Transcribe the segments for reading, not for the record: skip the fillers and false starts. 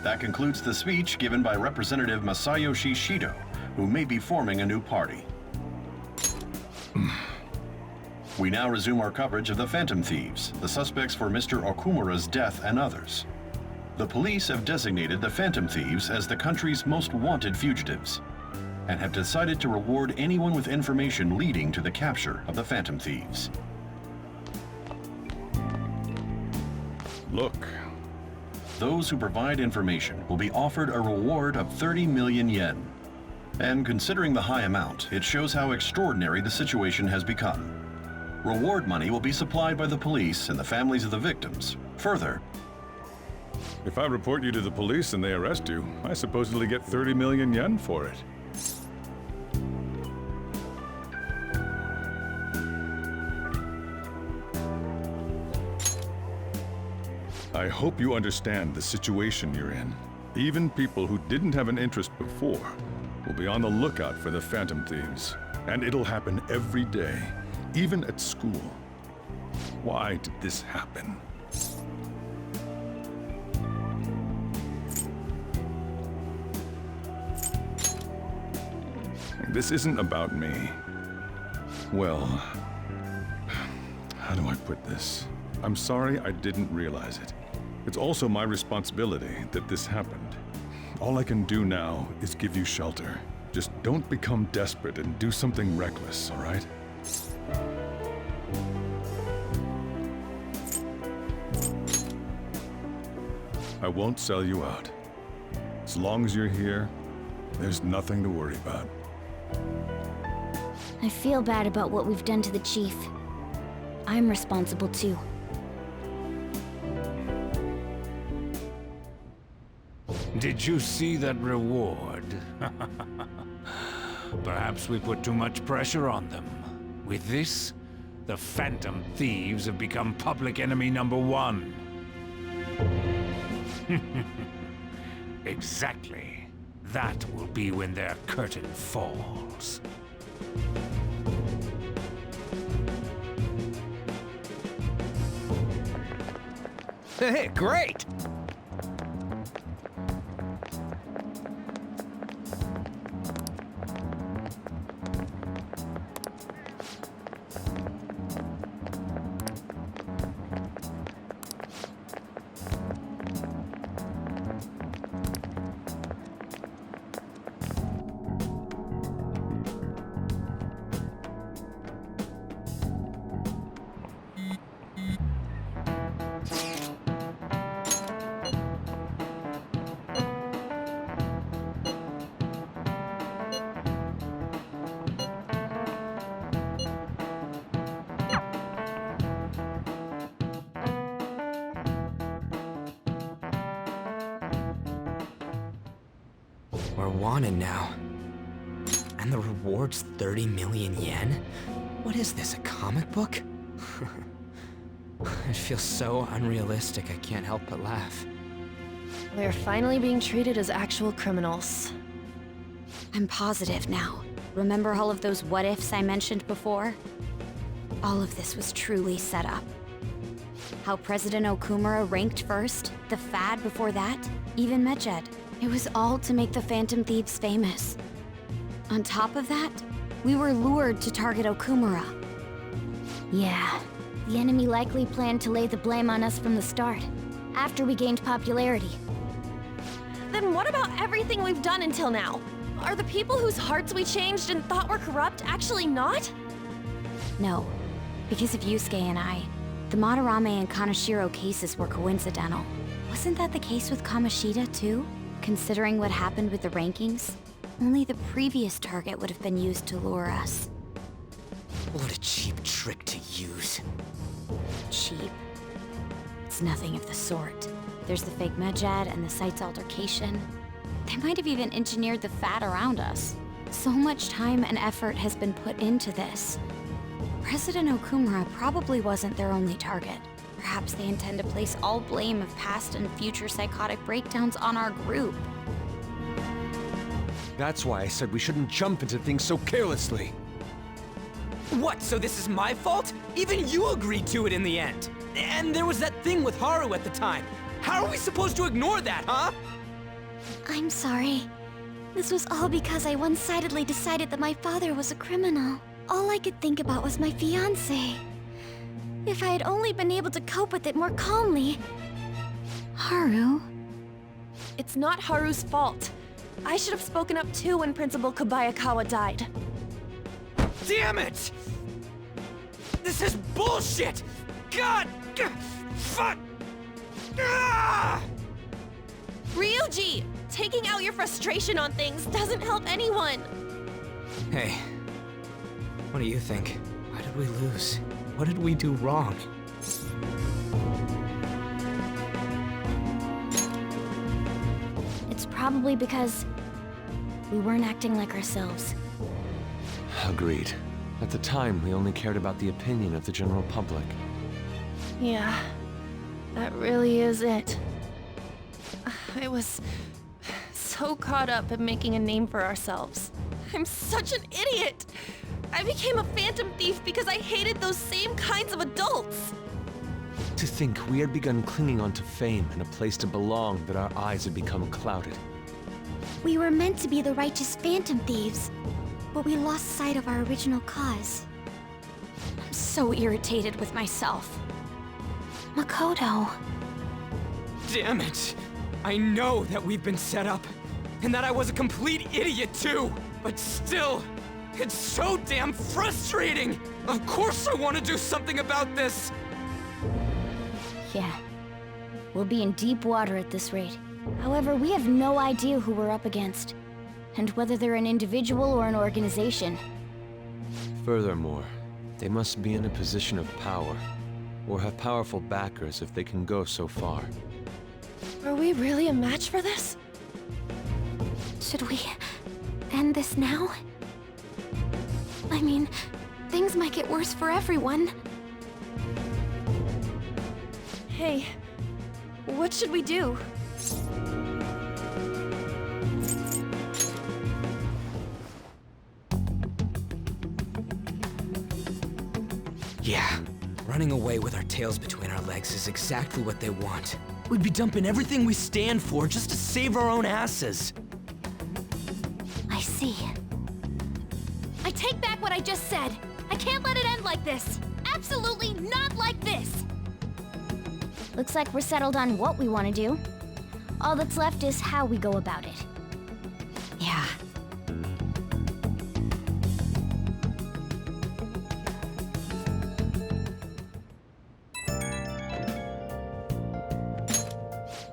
That concludes the speech given by Representative Masayoshi Shido, who may be forming a new party. We now resume our coverage of the Phantom Thieves, the suspects for Mr. Okumura's death and others. The police have designated the Phantom Thieves as the country's most wanted fugitives, and have decided to reward anyone with information leading to the capture of the Phantom Thieves. Look. Those who provide information will be offered a reward of 30 million yen. And considering the high amount, it shows how extraordinary the situation has become. Reward money will be supplied by the police and the families of the victims. Further, If I report you to the police and they arrest you, I supposedly get 30 million yen for it. I hope you understand the situation you're in. Even people who didn't have an interest before will be on the lookout for the Phantom Thieves. And it'll happen every day, even at school. Why did this happen? This isn't about me. Well, how do I put this? I'm sorry I didn't realize it. It's also my responsibility that this happened. All I can do now is give you shelter. Just don't become desperate and do something reckless, all right? I won't sell you out. As long as you're here, there's nothing to worry about. I feel bad about what we've done to the chief. I'm responsible too. Did you see that reward? Perhaps we put too much pressure on them. With this, the Phantom Thieves have become public enemy #1. Exactly. That will be when their curtain falls. Hey, great! We're wanted now. And the reward's 30 million yen? What is this, a comic book? It feels so unrealistic, I can't help but laugh. We're finally being treated as actual criminals. I'm positive now. Remember all of those what-ifs I mentioned before? All of this was truly set up. How President Okumura ranked first, the fad before that, even Medjed. It was all to make the Phantom Thieves famous. On top of that, we were lured to target Okumura. Yeah, the enemy likely planned to lay the blame on us from the start, after we gained popularity. Then what about everything we've done until now? Are the people whose hearts we changed and thought were corrupt actually not? No, because of Yusuke and I, the Madarame and Kaneshiro cases were coincidental. Wasn't that the case with Kamoshida too? Considering what happened with the rankings, only the previous target would have been used to lure us. What a cheap trick to use. Cheap? It's nothing of the sort. There's the fake Medjed and the site's altercation. They might have even engineered the fad around us. So much time and effort has been put into this. President Okumura probably wasn't their only target. Perhaps they intend to place all blame of past and future psychotic breakdowns on our group. That's why I said we shouldn't jump into things so carelessly. What, so this is my fault? Even you agreed to it in the end. And there was that thing with Haru at the time. How are we supposed to ignore that, huh? I'm sorry. This was all because I one-sidedly decided that my father was a criminal. All I could think about was my fiancé. If I had only been able to cope with it more calmly... Haru? It's not Haru's fault. I should have spoken up too when Principal Kobayakawa died. Damn it! This is bullshit! God! Fuck! Ah! Ryuji! Taking out your frustration on things doesn't help anyone! Hey, what do you think? Why did we lose? What did we do wrong? It's probably because we weren't acting like ourselves. Agreed. At the time, we only cared about the opinion of the general public. Yeah, that really is it. I was so caught up in making a name for ourselves. I'm such an idiot! I became a phantom thief because I hated those same kinds of adults! To think we had begun clinging onto fame and a place to belong that our eyes had become clouded. We were meant to be the righteous phantom thieves, but we lost sight of our original cause. I'm so irritated with myself. Makoto. Damn it! I know that we've been set up, and that I was a complete idiot too! But still, it's so damn frustrating! Of course I want to do something about this! Yeah. We'll be in deep water at this rate. However, we have no idea who we're up against, and whether they're an individual or an organization. Furthermore, they must be in a position of power, or have powerful backers if they can go so far. Are we really a match for this? Should we end this now? I mean, things might get worse for everyone. Hey, what should we do? Yeah, running away with our tails between our legs is exactly what they want. We'd be dumping everything we stand for just to save our own asses. I see. I take back what I just said. I can't let it end like this. Absolutely not like this. Looks like we're settled on what we want to do. All that's left is how we go about it. Yeah.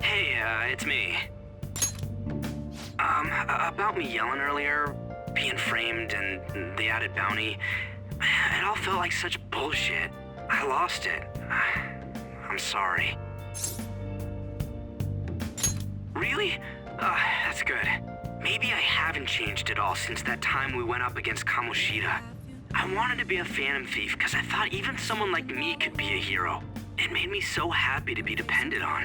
Hey, it's me. About me yelling earlier, being framed, and the added bounty, it all felt like such bullshit. I lost it. I'm sorry. Really? That's good. Maybe I haven't changed at all since that time we went up against Kamoshida. I wanted to be a phantom thief because I thought even someone like me could be a hero. It made me so happy to be depended on.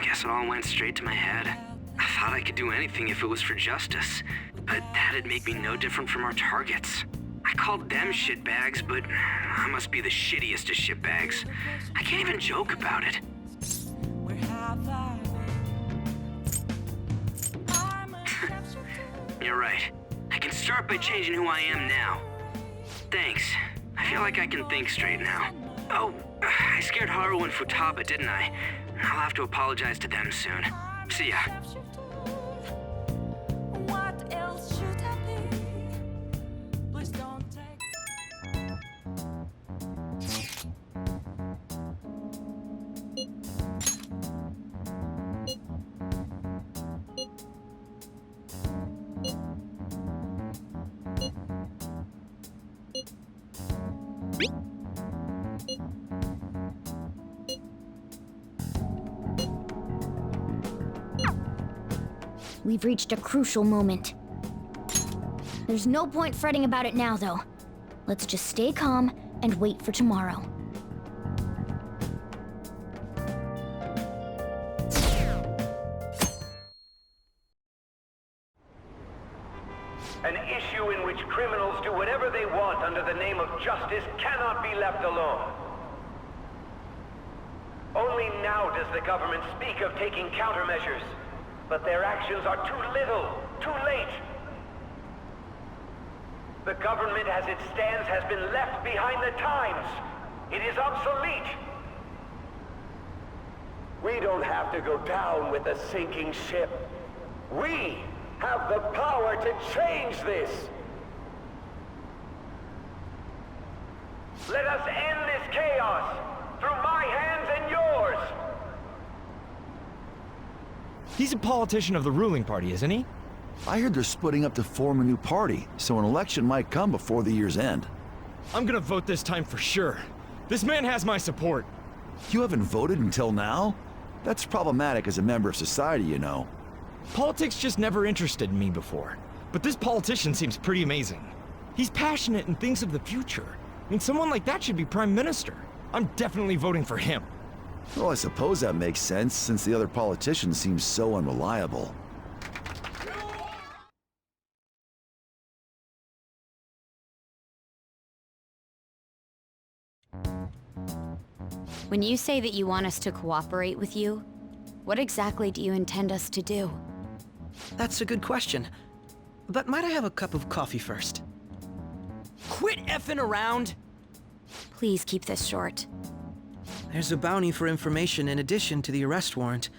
Guess it all went straight to my head. I thought I could do anything if it was for justice, but that'd make me no different from our targets. I called them shitbags, but I must be the shittiest of shitbags. I can't even joke about it. You're right. I can start by changing who I am now. Thanks. I feel like I can think straight now. Oh, I scared Haru and Futaba, didn't I? I'll have to apologize to them soon. See ya. What else should I be? Please don't take... We've reached a crucial moment. There's no point fretting about it now, though. Let's just stay calm and wait for tomorrow. An issue in which criminals do whatever they want under the name of justice cannot be left alone. Only now does the government speak of taking countermeasures. But their actions are too little, too late. The government as it stands has been left behind the times. It is obsolete. We don't have to go down with a sinking ship. We have the power to change this. Let us end this chaos through my hands and yours. He's a politician of the ruling party, isn't he? I heard they're splitting up to form a new party, so an election might come before the year's end. I'm gonna vote this time for sure. This man has my support. You haven't voted until now? That's problematic as a member of society, you know. Politics just never interested me before. But this politician seems pretty amazing. He's passionate and thinks of the future. I mean, someone like that should be prime minister. I'm definitely voting for him. Well, I suppose that makes sense, since the other politician seems so unreliable. When you say that you want us to cooperate with you, what exactly do you intend us to do? That's a good question. But might I have a cup of coffee first? Quit effing around! Please keep this short. There's a bounty for information in addition to the arrest warrant.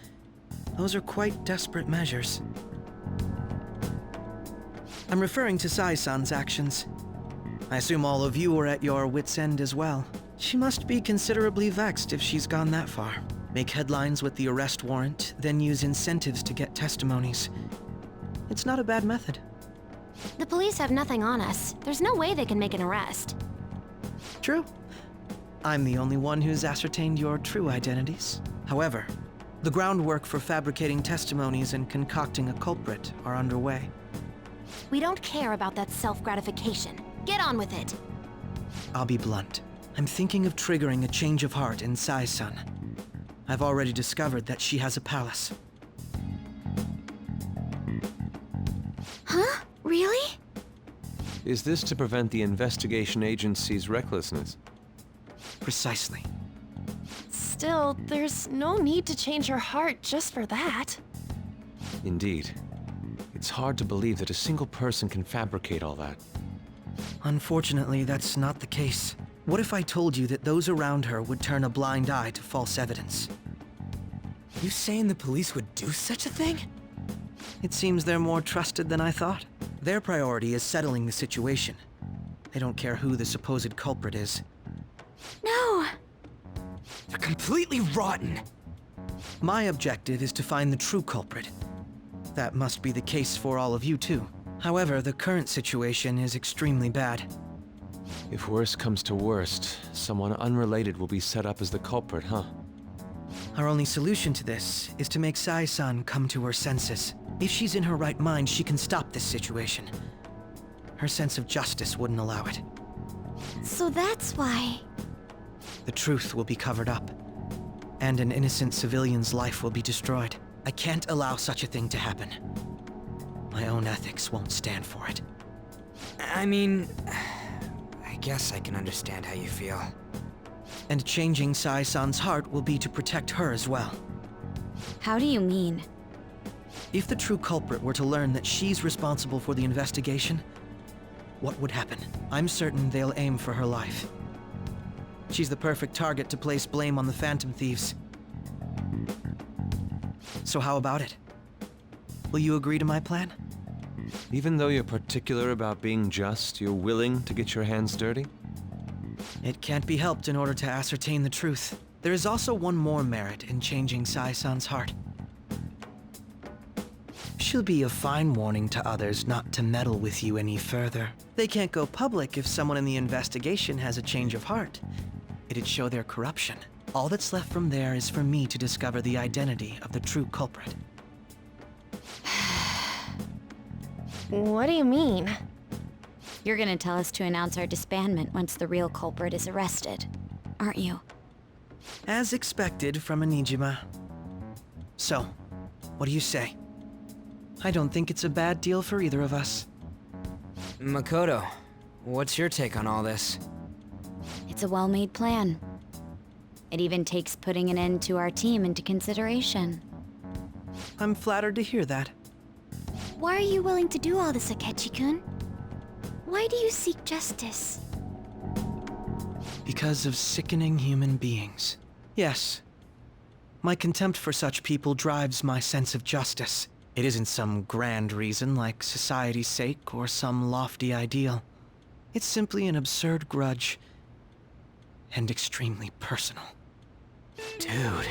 Those are quite desperate measures. I'm referring to Sai-san's actions. I assume all of you are at your wits' end as well. She must be considerably vexed if she's gone that far. Make headlines with the arrest warrant, then use incentives to get testimonies. It's not a bad method. The police have nothing on us. There's no way they can make an arrest. True. I'm the only one who's ascertained your true identities. However, the groundwork for fabricating testimonies and concocting a culprit are underway. We don't care about that self-gratification. Get on with it. I'll be blunt. I'm thinking of triggering a change of heart in Sai-san. I've already discovered that she has a palace. Huh? Really? Is this to prevent the investigation agency's recklessness? Precisely. Still, there's no need to change her heart just for that. Indeed. It's hard to believe that a single person can fabricate all that. Unfortunately, that's not the case. What if I told you that those around her would turn a blind eye to false evidence? You saying the police would do such a thing? It seems they're more trusted than I thought. Their priority is settling the situation. They don't care who the supposed culprit is. No! They're completely rotten! My objective is to find the true culprit. That must be the case for all of you too. However, the current situation is extremely bad. If worst comes to worst, someone unrelated will be set up as the culprit, huh? Our only solution to this is to make Sai-san come to her senses. If she's in her right mind, she can stop this situation. Her sense of justice wouldn't allow it. So that's why... The truth will be covered up, and an innocent civilian's life will be destroyed. I can't allow such a thing to happen. My own ethics won't stand for it. I mean... I guess I can understand how you feel. And changing Sai-san's heart will be to protect her as well. How do you mean? If the true culprit were to learn that she's responsible for the investigation, what would happen? I'm certain they'll aim for her life. She's the perfect target to place blame on the Phantom Thieves. So how about it? Will you agree to my plan? Even though you're particular about being just, you're willing to get your hands dirty? It can't be helped in order to ascertain the truth. There is also one more merit in changing Sai-san's heart. She'll be a fine warning to others not to meddle with you any further. They can't go public if someone in the investigation has a change of heart. It'd show their corruption. All that's left from there is for me to discover the identity of the true culprit. What do you mean? You're gonna tell us to announce our disbandment once the real culprit is arrested, aren't you? As expected from a Nijima. So, what do you say? I don't think it's a bad deal for either of us. Makoto, what's your take on all this? It's a well-made plan. It even takes putting an end to our team into consideration. I'm flattered to hear that. Why are you willing to do all this, Akechi-kun? Why do you seek justice? Because of sickening human beings. Yes. My contempt for such people drives my sense of justice. It isn't some grand reason like society's sake or some lofty ideal. It's simply an absurd grudge. And extremely personal. Dude.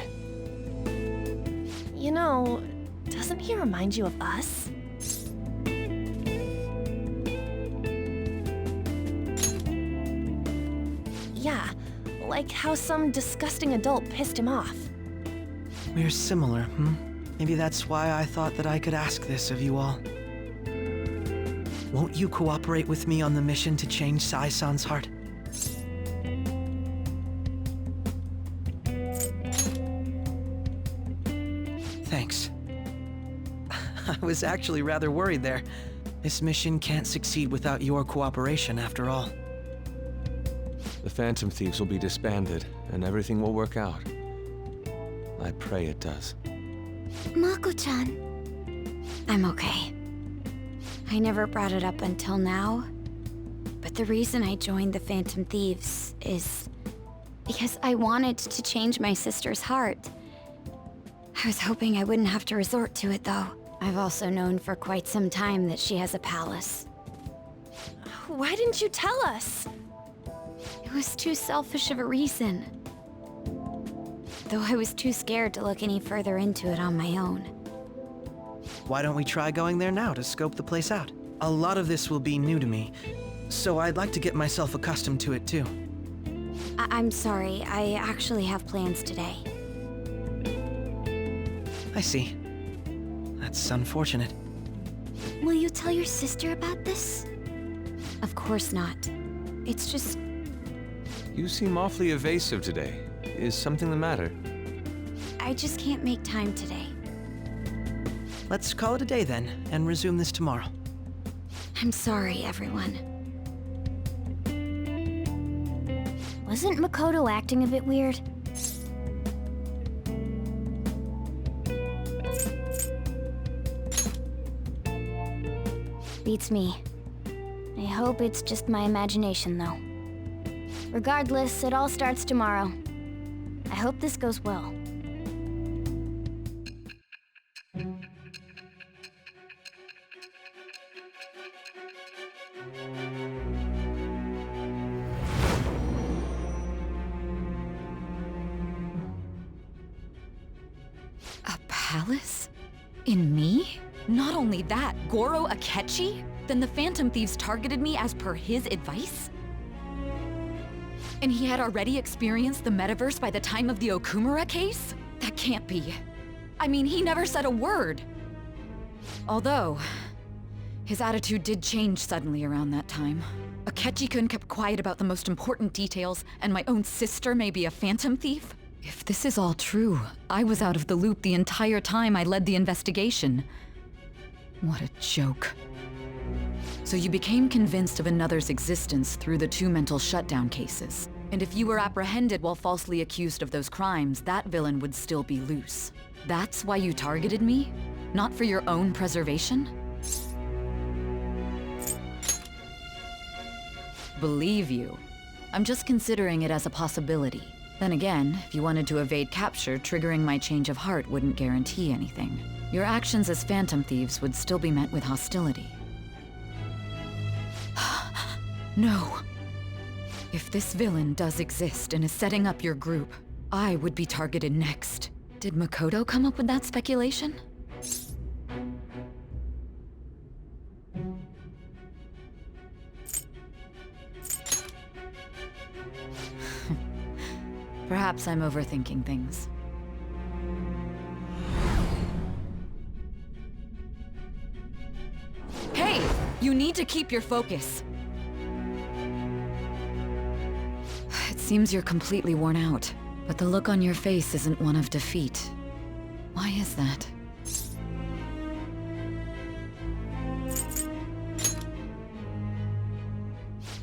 You know, doesn't he remind you of us? Yeah, like how some disgusting adult pissed him off. We're similar, Maybe that's why I thought that I could ask this of you all. Won't you cooperate with me on the mission to change Sai-san's heart? Thanks. I was actually rather worried there. This mission can't succeed without your cooperation, after all. The Phantom Thieves will be disbanded, and everything will work out. I pray it does. Mako-chan. I'm okay. I never brought it up until now, but the reason I joined the Phantom Thieves is because I wanted to change my sister's heart. I was hoping I wouldn't have to resort to it, though. I've also known for quite some time that she has a palace. Why didn't you tell us? It was too selfish of a reason. Though I was too scared to look any further into it on my own. Why don't we try going there now to scope the place out? A lot of this will be new to me, so I'd like to get myself accustomed to it too. I'm sorry, I actually have plans today. I see. That's unfortunate. Will you tell your sister about this? Of course not. It's just... You seem awfully evasive today. Is something the matter? I just can't make time today. Let's call it a day then, and resume this tomorrow. I'm sorry, everyone. Wasn't Makoto acting a bit weird? Beats me. I hope it's just my imagination, though. Regardless, it all starts tomorrow. I hope this goes well. A palace? In me? Not only that, Goro Akechi? Then the Phantom Thieves targeted me as per his advice? And he had already experienced the metaverse by the time of the Okumura case? That can't be. I mean, he never said a word. Although, his attitude did change suddenly around that time. Akechi-kun kept quiet about the most important details, and my own sister may be a phantom thief? If this is all true, I was out of the loop the entire time I led the investigation. What a joke. So you became convinced of another's existence through the 2 mental shutdown cases. And if you were apprehended while falsely accused of those crimes, that villain would still be loose. That's why you targeted me? Not for your own preservation? Believe you. I'm just considering it as a possibility. Then again, if you wanted to evade capture, triggering my change of heart wouldn't guarantee anything. Your actions as Phantom Thieves would still be met with hostility. No. If this villain does exist and is setting up your group, I would be targeted next. Did Makoto come up with that speculation? Perhaps I'm overthinking things. Hey! You need to keep your focus. It seems you're completely worn out, but the look on your face isn't one of defeat. Why is that?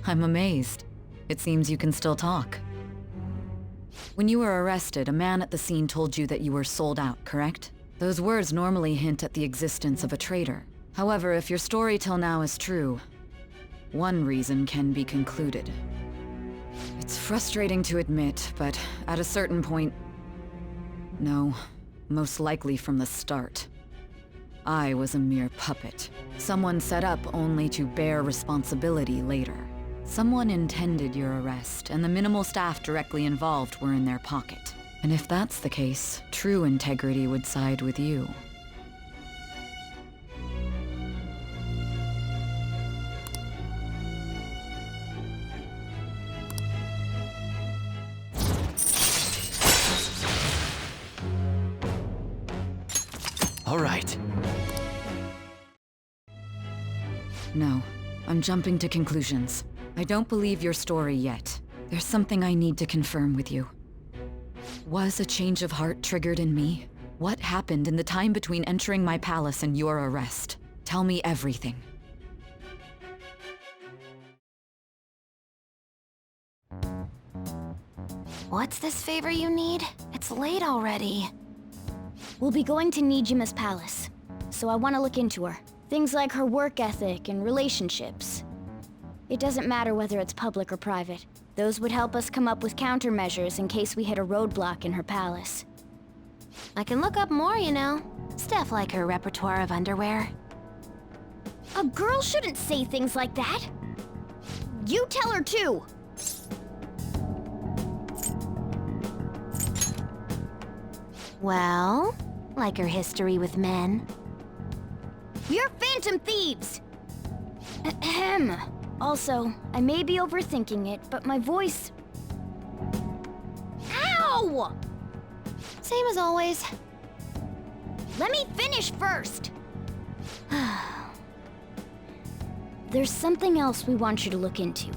I'm amazed. It seems you can still talk. When you were arrested, a man at the scene told you that you were sold out, correct? Those words normally hint at the existence of a traitor. However, if your story till now is true, one reason can be concluded. It's frustrating to admit, but at a certain point... No, most likely from the start. I was a mere puppet. Someone set up only to bear responsibility later. Someone intended your arrest, and the minimal staff directly involved were in their pocket. And if that's the case, true integrity would side with you. All right. No, I'm jumping to conclusions. I don't believe your story yet. There's something I need to confirm with you. Was a change of heart triggered in me? What happened in the time between entering my palace and your arrest? Tell me everything. What's this favor you need? It's late already. We'll be going to Nijima's palace, so I want to look into her. Things like her work ethic and relationships. It doesn't matter whether it's public or private. Those would help us come up with countermeasures in case we hit a roadblock in her palace. I can look up more, you know. Stuff like her repertoire of underwear. A girl shouldn't say things like that. You tell her too. Well, like her history with men. You're phantom thieves! Ahem. Also, I may be overthinking it, but my voice... Ow! Same as always. Let me finish first! There's something else we want you to look into.